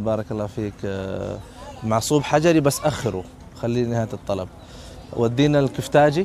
بارك الله فيك معصوب حجري بس أخره خليه نهاية الطلب. ودينا الكفتاجي،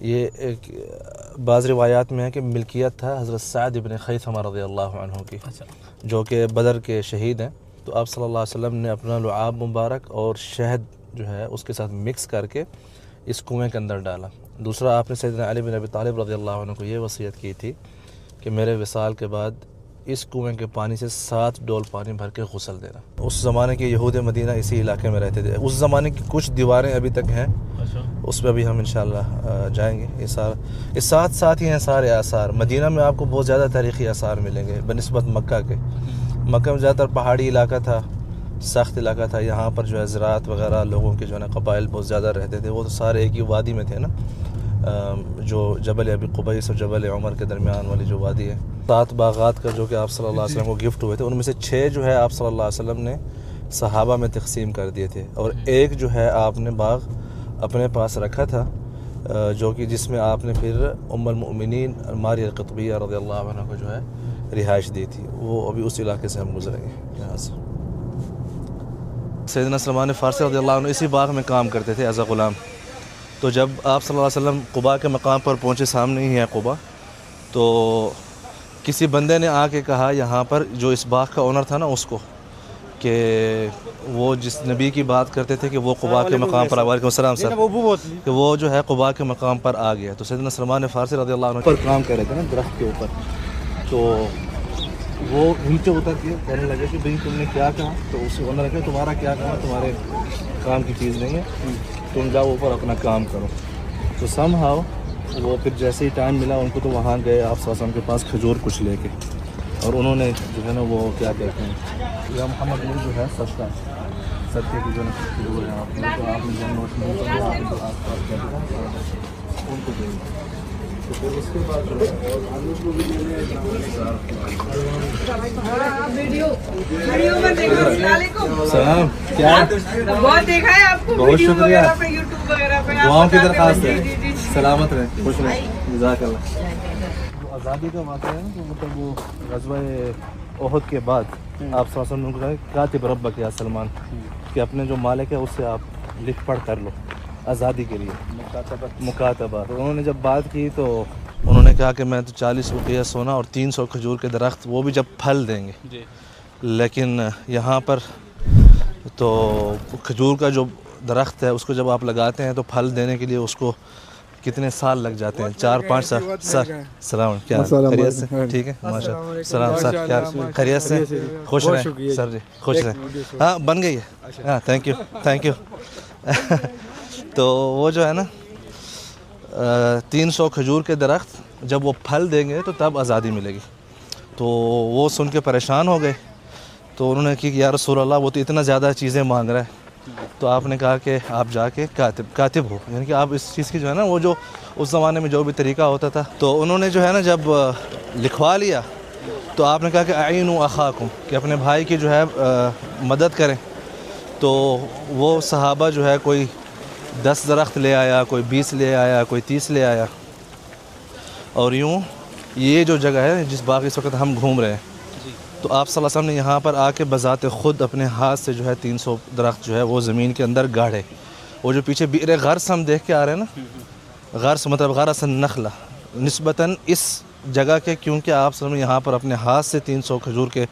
یہ ایک بعض روایات میں ہے کہ ملکیت تھا حضرت سعد ابن خیثمہ رضی اللہ عنہ کی, جو کہ بدر کے شہید ہیں. تو آپ صلی اللہ علیہ وسلم نے اپنا لعاب مبارک اور شہد جو ہے اس کے ساتھ مکس کر کے اس کنویں کے اندر ڈالا. دوسرا آپ نے سیدنا علی بن ابی طالب رضی اللہ عنہ کو یہ وصیت کی تھی کہ میرے وصال کے بعد اس کنویں کے پانی سے 7 ڈول پانی بھر کے غسل دینا. اس زمانے کے یہود مدینہ اسی علاقے میں رہتے تھے. اس زمانے کی کچھ دیواریں ابھی تک ہیں, اس پہ بھی ہم انشاءاللہ جائیں گے. یہ ساتھ ہی ہیں سارے آثار. مدینہ میں آپ کو بہت زیادہ تاریخی آثار ملیں گے بنسبت مکہ کے. مکہ میں زیادہ تر پہاڑی علاقہ تھا, سخت علاقہ تھا. یہاں پر جو ہے زراعت وغیرہ لوگوں کے جو ہے نا قبائل بہت زیادہ رہتے تھے. وہ تو سارے ایک ہی وادی میں تھے نا, جو جبل ابی قبیس اور جبل عمر کے درمیان والی جو وادی ہے. 7 باغات کا جو کہ آپ صلی اللہ علیہ وسلم کو گفٹ ہوئے تھے, ان میں سے 6 جو ہے آپ صلی اللہ علیہ وسلم نے صحابہ میں تقسیم کر دیے تھے, اور ایک جو ہے آپ نے باغ اپنے پاس رکھا تھا, جو کہ جس میں آپ نے پھر ام المؤمنین ماریہ القطبیہ رضی اللہ عنہ کو جو ہے رہائش دی تھی. وہ ابھی اس علاقے سے ہم گزریں گے. یہاں سے سیدنا سلمان فارسی رضی اللہ عنہ اسی باغ میں کام کرتے تھے ایز اے غلام. تو جب آپ صلی اللہ علیہ وسلم قباء کے مقام پر پہنچے, سامنے ہی ہے قباء, تو کسی بندے نے آ کے کہا یہاں پر جو اس باغ کا اونر تھا نا اس کو, کہ وہ جس نبی کی بات کرتے تھے کہ وہ قباء کے مقام پر, وعلیکم السلام سر, کہ وہ جو ہے قباء کے مقام پر آ گیا. تو سیدنا سلمان فارسی رضی اللہ عنہ پر کام کر رہے تھے نا درخت کے اوپر, تو وہ نیچے اتر کے کہنے لگے کہ بھئی تم نے کیا کہا. تو اس سے اونر نے تمہارا کیا کہا, تمہارے کام کی چیز نہیں ہے, تم جاؤ اوپر اپنا کام کرو. تو سم ہاؤ وہ پھر جیسے ہی ٹائم ملا ان کو, تو وہاں گئے آپ صلی اللہ علیہ وسلم کے پاس کھجور کچھ لے کے, اور انہوں نے جو ہے نا وہ کیا کہتے ہیں یا محمد نور جو ہے صدقے کی جو کھجور ہے آپ نے, تو آپ نے جو نوٹ میں جو آس پاس کیا ان کو دیں گے. تو پھر اس کے بعد جو ہے سلام, کیا بہت دیکھا ہے آپ کو, بہت شکریہ, یوٹیوب وغیرہ پہ دعاؤں کی درخواست ہے. سلامت رہیں, خوش رہیں, جزاک اللہ. جو آزادی کا واقعہ ہے نا, تو مطلب وہ غزوہ احد کے بعد آپ صلی اللہ علیہ وسلم نے کہا کاتب ربک یا سلمان, کہ اپنے جو مالک ہے اس سے آپ لکھ پڑھ کر لو آزادی کے لیے مکاتبہ. تو انہوں نے جب بات کی تو انہوں نے کہا کہ میں تو 40 اوقیہ سونا اور 300 کھجور کے درخت, وہ بھی جب پھل دیں گے, لیکن یہاں پر تو کھجور کا جو درخت ہے اس کو جب آپ لگاتے ہیں تو پھل دینے کے لیے اس کو کتنے سال لگ جاتے ہیں, 4-5 سال. سر السلام, کیا خیریت سے, ٹھیک ہے, ماشاء اللہ. السلام سر, کیا خیریت سے, خوش رہیں سر جی, خوش رہیں. ہاں بن گئی ہے, ہاں تھینک یو. تو وہ جو ہے نا 300 کھجور کے درخت جب وہ پھل دیں گے تو تب آزادی ملے گی. تو وہ سن کے پریشان ہو گئے. تو انہوں نے کہ یا رسول اللہ وہ تو اتنا زیادہ چیزیں مانگ رہا ہے. تو آپ نے کہا کہ آپ جا کے کاتب ہو, یعنی کہ آپ اس چیز کی جو ہے نا وہ جو اس زمانے میں جو بھی طریقہ ہوتا تھا, تو انہوں نے جو ہے نا جب لکھوا لیا تو آپ نے کہا کہ اعینوا اخاکم, کہ اپنے بھائی کی جو ہے مدد کریں. تو وہ صحابہ جو ہے کوئی 10 درخت لے آیا, کوئی 20 لے آیا, کوئی 30 لے آیا, اور یوں یہ جو جگہ ہے جس باغ اس وقت ہم گھوم رہے ہیں, تو آپ صلی اللہ علیہ وسلم نے یہاں پر آ کے بذات خود اپنے ہاتھ سے جو ہے 300 درخت جو ہے وہ زمین کے اندر گاڑے. وہ جو پیچھے بئر غرس ہم دیکھ کے آ رہے ہیں نا, غرس مطلب غرس النخلہ نسبتاً اس جگہ کے, کیونکہ آپ صلی اللہ علیہ وسلم نے یہاں پر اپنے ہاتھ سے 300 کھجور کے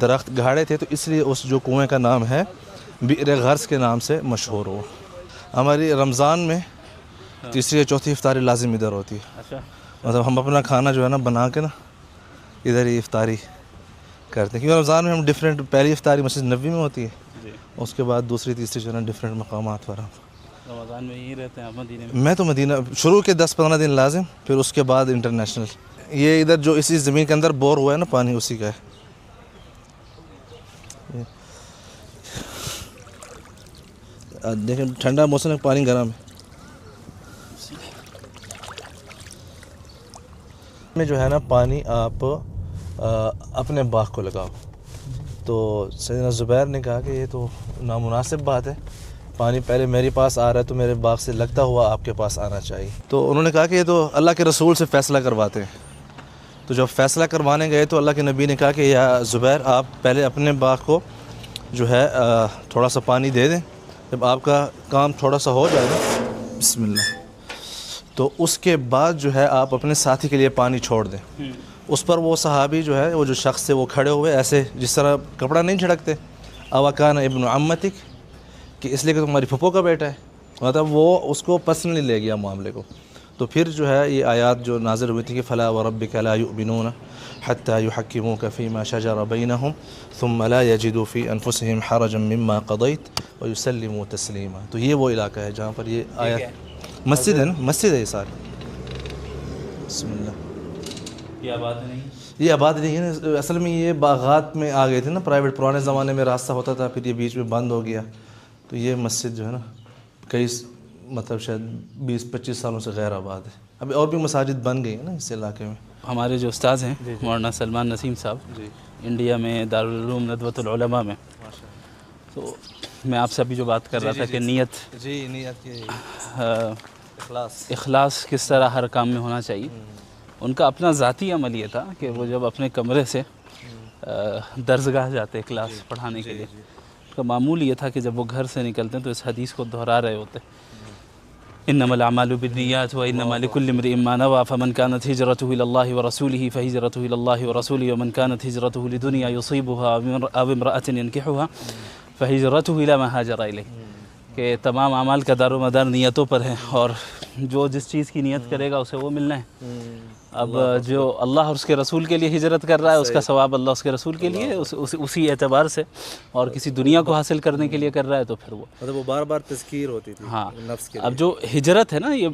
درخت گاڑے تھے, تو اس لیے اس جو کنویں کا نام ہے بئر غرس کے نام سے مشہور ہو. ہماری رمضان میں تیسری یا چوتھی افطاری لازم ادھر ہوتی ہے. مطلب ہم اپنا کھانا جو ہے نا بنا کے نا ادھر ہی افطاری کرتے ہیں, کیونکہ رمضان میں ہم ڈفرینٹ, پہلی افطاری مسجد نبوی میں ہوتی ہے, اس کے بعد دوسری تیسری جو ہے نا ڈفرینٹ مقامات پر. ہم رمضان میں یہیں رہتے ہیں آپ مدینے میں؟ میں تو مدینہ شروع کے 10-15 دن لازم, پھر اس کے بعد انٹرنیشنل. یہ ادھر جو اسی زمین کے اندر بور ہوا ہے نا پانی, اسی کا ہے. دیکھیں ٹھنڈا موسم ہے, پانی گرم ہے. میں جو ہے نا پانی آپ اپنے باغ کو لگاؤ. تو سیدنا زبیر نے کہا کہ یہ تو نامناسب بات ہے, پانی پہلے میرے پاس آ رہا ہے تو میرے باغ سے لگتا ہوا آپ کے پاس آنا چاہیے. تو انہوں نے کہا کہ یہ تو اللہ کے رسول سے فیصلہ کرواتے ہیں. تو جب فیصلہ کروانے گئے تو اللہ کے نبی نے کہا کہ یا زبیر آپ پہلے اپنے باغ کو جو ہے تھوڑا سا پانی دے دیں, جب آپ کا کام تھوڑا سا ہو جائے نا، بسم اللہ، تو اس کے بعد جو ہے آپ اپنے ساتھی کے لیے پانی چھوڑ دیں. اس پر وہ صحابی جو ہے، وہ جو شخص سے وہ کھڑے ہوئے ایسے جس طرح کپڑا نہیں جھڑکتے، اوکان ابن عمتک، کہ اس لیے کہ تمہاری پھپھو کا بیٹا ہے، مطلب وہ اس کو پرسنلی لے گیا معاملے کو. تو پھر جو ہے یہ آیات جو نازل ہوئی تھی کہ فلا وربک لا یؤمنون حتی یحکموک فیما شجر بینہم ثم لا یجدوا فی انفسہم حرجا مما قضیت ویسلموا تسلیما. تو یہ وہ علاقہ ہے جہاں پر یہ آیات، مسجد ہے نا، مسجد ہے یہ ساری. بسم اللہ. یہ آباد نہیں، یہ آباد نہیں ہے، اصل میں یہ باغات میں آ گئے تھے نا، پرائیویٹ. پرانے زمانے میں راستہ ہوتا تھا، پھر یہ بیچ میں بند ہو گیا. تو یہ مسجد جو ہے نا کئی مطلب شاید 20-25 سالوں سے غیر آباد ہے. ابھی اور بھی مساجد بن گئی ہیں نا اس علاقے میں. ہمارے جو استاذ ہیں مولانا سلمان نسیم صاحب، انڈیا میں دارالعلوم ندوۃ العلماء میں. تو میں آپ سے ابھی جو بات کر رہا تھا کہ نیت، جی نیت کی اخلاص کس طرح ہر کام میں ہونا چاہیے. ان کا اپنا ذاتی عمل یہ تھا کہ وہ جب اپنے کمرے سے درسگاہ جاتے کلاس پڑھانے کے لیے، ان کا معمول یہ تھا کہ جب وہ گھر سے نکلتے ہیں تو اس حدیث کو دہرا رہے ہوتے، انما الاعمال بالنیات وانما لكل امرئ ما نوى فمن كانت هجرته الى الله ورسوله فهجرته الى الله ورسوله ومن كانت هجرته لدنيا يصيبها او امرأة ينكحها فهجرته الى ما هاجر اليه. کہ تمام اعمال کا دار و مدار نیتوں پر ہے، اور جو جس چیز کی نیت کرے گا اسے وہ ملنا ہے. اب جو اللہ اور اس کے رسول کے لیے ہجرت کر رہا ہے اس کا ثواب اللہ اس کے رسول کے لیے اسی اعتبار سے، اور کسی دنیا کو حاصل کرنے کے لیے کر رہا ہے تو پھر وہ مطلب وہ بار بار تذکیر ہوتی تھی ہاں نفس کے. اب جو ہجرت ہے نا یہ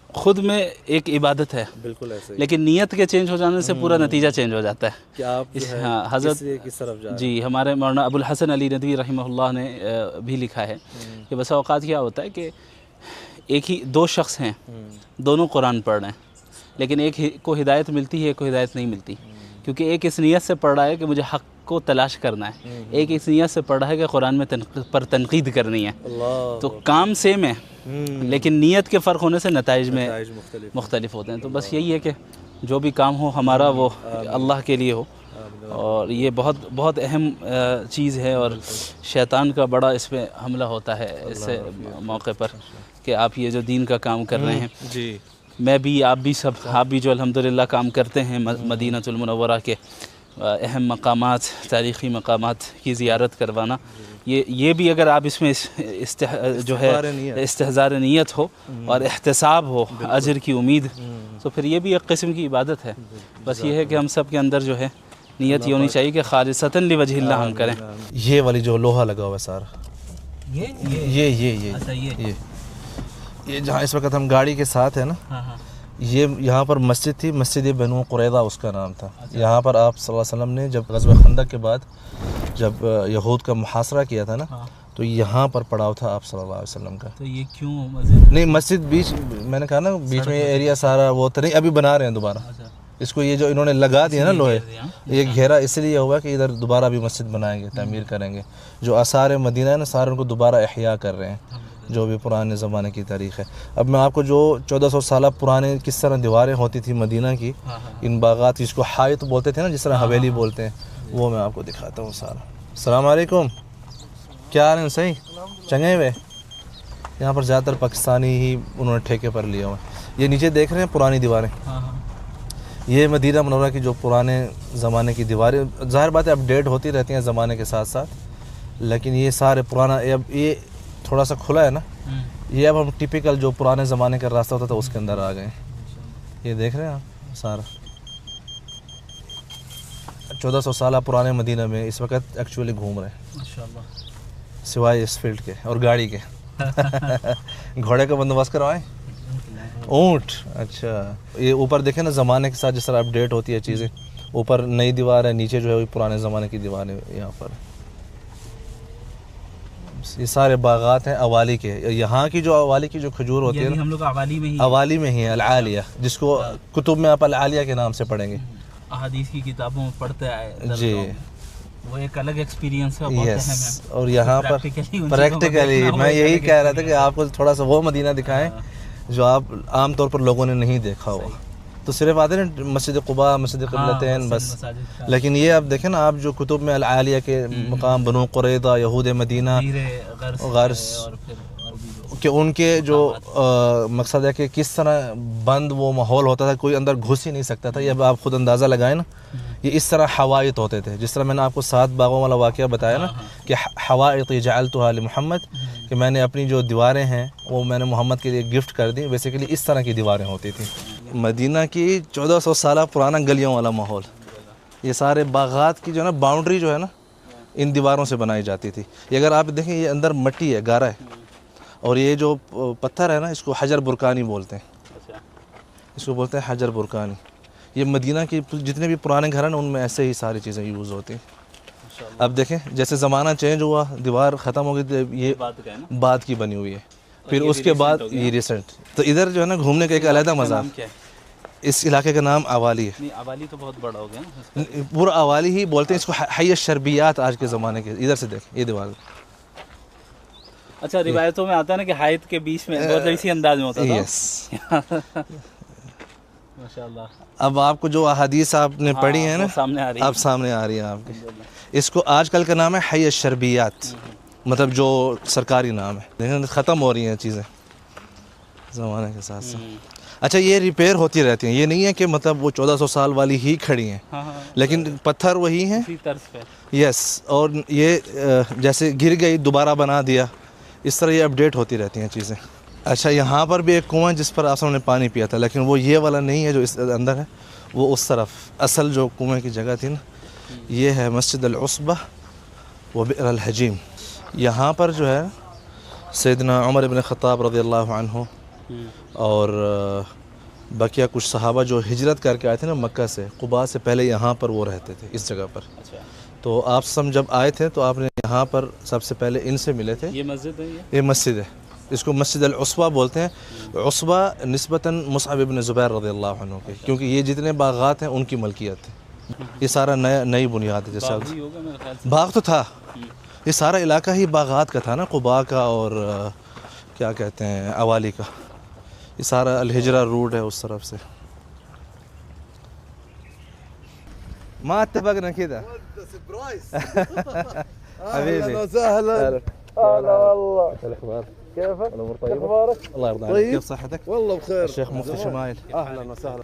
خود میں ایک عبادت ہے، بالکل ایسے ہی لیکن نیت کے چینج ہو جانے سے پورا نتیجہ چینج ہو جاتا ہے. کہ آپ جو ہے حضرت کس طرف جا رہے ہیں. جی ہمارے مولانا ابو الحسن علی ندوی رحمہ اللہ نے بھی لکھا ہے کہ بسا اوقات کیا ہوتا ہے کہ ایک ہی دو شخص ہیں، دونوں قرآن پڑھ رہے ہیں، لیکن ایک کو ہدایت ملتی ہے، ایک کو ہدایت نہیں ملتی، کیونکہ ایک اس نیت سے پڑھ رہا ہے کہ مجھے حق کو تلاش کرنا ہے، ایک اس نیت سے پڑھ رہا ہے کہ قرآن میں پر تنقید کرنی ہے. تو کام سیم ہے لیکن نیت کے فرق ہونے سے نتائج میں مختلف ہوتے ہیں. تو بس یہی ہے کہ جو بھی کام ہو ہمارا وہ اللہ کے لیے ہو، اور یہ بہت بہت اہم چیز ہے، اور شیطان کا بڑا اس پہ حملہ ہوتا ہے اس موقع پر کہ آپ یہ جو دین کا کام کر رہے ہیں. جی میں بھی، آپ بھی، سب آپ بھی جو الحمدللہ کام کرتے ہیں مدینہ المنورہ کے اہم مقامات، تاریخی مقامات کی زیارت کروانا، یہ بھی اگر آپ اس میں جو ہے استحضار نیت ہو اور احتساب ہو، اجر کی امید، تو پھر یہ بھی ایک قسم کی عبادت ہے. بس یہ ہے کہ ہم سب کے اندر جو ہے نیت یہ ہونی چاہیے کہ خالصتاً لوجہ اللہ ہم کریں. یہ والی جو لوہا لگا ہوا ہے سارا، یہ جہاں اس وقت ہم گاڑی کے ساتھ ہیں نا، یہ یہاں پر مسجد تھی، مسجد بنو قریظہ اس کا نام تھا. یہاں پر آپ صلی اللہ علیہ وسلم نے جب غزوہ خندق کے بعد جب یہود کا محاصرہ کیا تھا نا، تو یہاں پر پڑاؤ تھا آپ صلی اللہ علیہ وسلم کا. تو یہ کیوں مسجد؟ نہیں مسجد بیچ، میں نے کہا نا بیچ میں یہ ایریا سارا وہ تو نہیں، ابھی بنا رہے ہیں دوبارہ اس کو. یہ جو انہوں نے لگا دیا نا لوہے، یہ گھیرا اس لیے ہوا کہ ادھر دوبارہ بھی مسجد بنائیں گے، تعمیر کریں گے. جو آثار مدینہ ہے نا سارے ان کو دوبارہ احیاء کر رہے ہیں، جو بھی پرانے زمانے کی تاریخ ہے. اب میں آپ کو جو 1400 سالہ پرانے کس طرح دیواریں ہوتی تھی مدینہ کی، ان باغات جس کو حائط بولتے تھے نا، جس طرح حویلی بولتے ہیں، وہ میں آپ کو دکھاتا ہوں سارا. السلام علیکم، کیا حال ہے؟ صحیح چنگے ہوئے. یہاں پر زیادہ تر پاکستانی ہی انہوں نے ٹھیکے پر لیا ہوا ہے. یہ نیچے دیکھ رہے ہیں پرانی دیواریں، یہ مدینہ منورہ کی جو پرانے زمانے کی دیواریں، ظاہر بات ہے اپ ڈیٹ ہوتی رہتی ہیں زمانے کے ساتھ ساتھ، لیکن یہ سارے پرانا، اب یہ تھوڑا سا کھلا ہے نا، یہ اب ہم ٹپیکل جو پرانے زمانے کا راستہ ہوتا تھا اس کے اندر آ گئے. یہ دیکھ رہے ہیں آپ سارا 1400 سالہ پرانے مدینہ میں اس وقت ایکچولی گھوم رہے ہیں ماشاءاللہ، سوائے اس فیلڈ کے اور گاڑی کے. گھوڑے کا بندوبست کروائیں، اونٹ. اچھا یہ اوپر دیکھیں نا زمانے کے ساتھ جس طرح اپڈیٹ ہوتی ہے چیزیں، اوپر نئی دیوار ہے، نیچے جو ہے وہ پرانے زمانے کی دیوار ہے. یہاں پر یہ سارے باغات ہیں اوالی کے. یہاں کی جو اوالی کی جو کھجور ہوتی ہے نا، ہم لوگ اوالی میں ہی ہے العالیہ، جس کو کتب میں آپ العالیہ کے نام سے پڑھیں گے. احادیث کی کتابوں میں پڑھتے آئے جی، وہ ایک الگ ایکسپیرینس ہے، بہت اہم ہے. اور یہاں پر پریکٹیکلی میں یہی کہہ رہا تھا کہ آپ کو تھوڑا سا وہ مدینہ دکھائیں جو آپ عام طور پر لوگوں نے نہیں دیکھا ہوا. تو صرف آتے ہیں مسجد قباء، مسجد قبلتین بس. لیکن یہ آپ دیکھیں نا، آپ جو کتب میں العالیہ کے مقام بنو قریظہ، یہود مدینہ، غرس، کہ ان کے جو مقصد ہے کہ کس طرح بند وہ ماحول ہوتا تھا، کوئی اندر گھس ہی نہیں سکتا تھا. یہ آپ خود اندازہ لگائیں نا، یہ اس طرح حوائط ہوتے تھے. جس طرح میں نے آپ کو 7 باغوں والا واقعہ بتایا نا کہ حوائط جعلتها لمحمد، کہ میں نے اپنی جو دیواریں ہیں وہ میں نے محمد کے لیے گفٹ کر دی. بیسیکلی اس طرح کی دیواریں ہوتی تھیں. مدینہ کی 1400 سالہ پرانا گلیوں والا ماحول، یہ سارے باغات کی جو ہے نا باؤنڈری جو ہے نا ان دیواروں سے بنائی جاتی تھی. یہ اگر آپ دیکھیں یہ اندر مٹی ہے، گارا ہے، اور یہ جو پتھر ہے نا اس کو حجر برکانی بولتے ہیں. اس کو بولتے ہیں حجر برکانی. یہ مدینہ کی جتنے بھی پرانے گھر ہیں نا ان میں ایسے ہی ساری چیزیں یوز ہوتی ہیں. اب دیکھیں جیسے زمانہ چینج ہوا، دیوار ختم ہو گئی، یہ بعد کی بنی ہوئی ہے. پھر اس کے بعد یہ ریسنٹ. تو ادھر جو ہے نا گھومنے کا ایک علیحدہ مزہ ہے. اس علاقے کا نام اوالی ہے. اوالی تو بہت بڑا ہو گیا نا، پورا اوالی ہی بولتے ہیں اس کو. حی الشربیات آج کے زمانے کے. ادھر سے دیکھ یہ دیوار. اچھا، روایتوں میں آتا ہے نا کہ حائط کے بیچ میں بہت اسی انداز میں ہوتا تھا. یس. ماشاءاللہ. اب آپ کو جو احادیث آپ نے پڑھی ہیں نا سامنے آ رہی اب سامنے آ رہی ہیں آپ کے. اس کو آج کل کا نام ہے حی الشربیات، مطلب جو سرکاری نام ہے. لیکن ختم ہو رہی ہیں چیزیں زمانے کے ساتھ ساتھ. اچھا، یہ ریپیئر ہوتی رہتی ہیں. یہ نہیں ہے کہ مطلب وہ 1400 سال والی ہی کھڑی ہیں، لیکن پتھر وہی ہیں. اسی طرز پہ. یس. اور یہ جیسے گر گئی دوبارہ بنا دیا، اس طرح یہ اپڈیٹ ہوتی رہتی ہیں چیزیں. اچھا، یہاں پر بھی ایک کنواں جس پر آپ نے پانی پیا تھا، لیکن وہ یہ والا نہیں ہے جو اس اندر ہے، وہ اس طرف اصل جو کنویں کی جگہ تھی نا یہ ہے مسجد العصبہ و بئر الحجیم. یہاں پر جو ہے سیدنا عمر بن خطاب رضی اللہ عنہ اور بقیہ کچھ صحابہ جو ہجرت کر کے آئے تھے نا مکہ سے، قباء سے پہلے یہاں پر وہ رہتے تھے اس جگہ پر. تو آپ جب آئے تھے تو آپ نے یہاں پر سب سے پہلے ان سے ملے تھے. یہ مسجد ہے، یہ مسجد ہے. اس کو مسجد العصبہ بولتے ہیں. عصبہ نسبتاً مصعب بن زبیر رضی اللہ عنہ کے، کیونکہ یہ جتنے باغات ہیں ان کی ملکیت ہے. یہ سارا نئی بنیاد ہے. جیسا باغ تو تھا، یہ سارا علاقہ ہی باغات کا تھا نا، قباء کا اور کیا کہتے ہیں اوالی کا. یہ سارا الہجرہ روٹ ہے اس طرف سے. ما اتفقنا كذا. حبيبي وسهلا. هلا والله. الاخبار كيفك؟ الامور طيبه؟ اخبارك؟ الله يرضى عليك. طيب. كيف صحتك؟ والله بخير. الشيخ مفتي شمائل. اهلا وسهلا.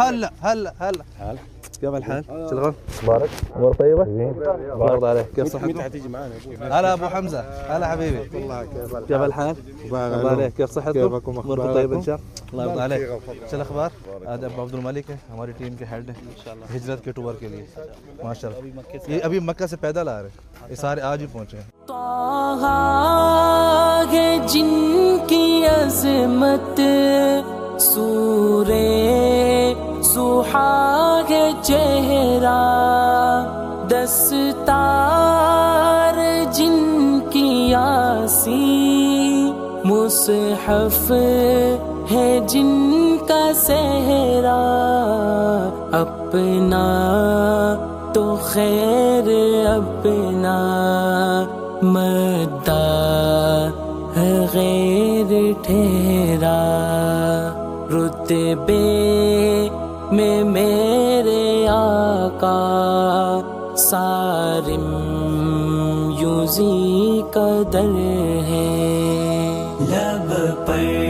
هلا هلا هلا. كيف الحال؟ شلون؟ اخبارك؟ امور طيبه؟ الله يرضى عليك. كيف صحتك؟ متى حتيجي معنا؟ هلا ابو حمزه. هلا حبيبي. والله كيف الحال؟ الله يرضى عليك. كيف صحتكم؟ كيفكم؟ اموركم طيبه ان شاء الله. الله يرضى عليك. ايش الاخبار؟ هذا ابو عبد الملك ہے ہماری ٹیم کے ہیڈ ہیں ہجرت کے ٹور کے لیے. ماشاءاللہ یہ ابھی مکہ سے پیدل آ رہے ہیں. یہ سارے آج ہی پہنچے ہیں. ہے جن کی عظمت سورے سحاگ چہرہ دستار جن کی آسی مصحف ہے جن کا صحرا اپنا تو خیر اپنا مدار غیر ٹھہرا رتبے میں میرے آقا سارم یوزی قدر ہے لب پر